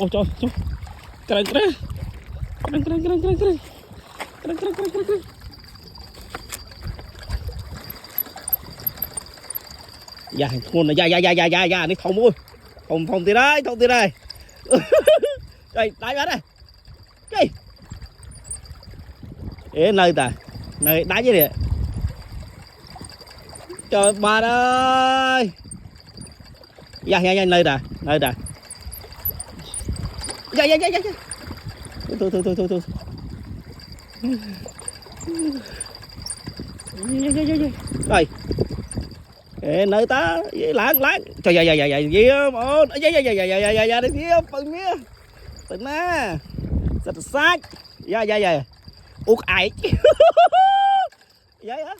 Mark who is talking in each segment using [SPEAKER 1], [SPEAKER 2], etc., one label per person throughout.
[SPEAKER 1] Ôi trời trời. Keren keren. Keren keren keren keren keren. Keren keren keren keren keren. Dạ con này dạ đi thông ơi. Thông tí đây, thông tí đây. Đây, đáy bán này. Đây. Ê nơi ta. Nơi đáy chứ nè. Trời bà ơi. Dạ nơi ta, nơi ta. Dạ. Thôi. Rồi. Ê, nơi ta láng trời dạ gì ôn dạ đi phía phần mía tỉnh á sạch sát dạ út ai vậy hả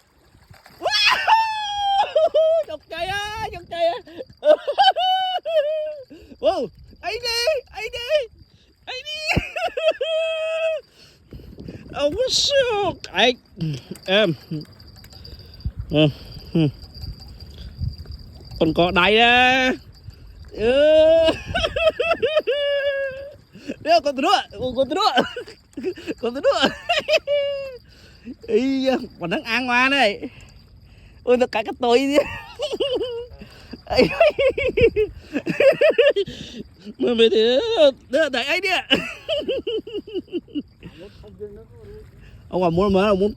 [SPEAKER 1] chọc chơi á wow ấy đi ông có sao ai em còn có đáy á đứa con nữa ý còn đang ăn hoa này ôi tất cả cái tôi đi mà mày thì đứa đẩy ấy đi ông mà muốn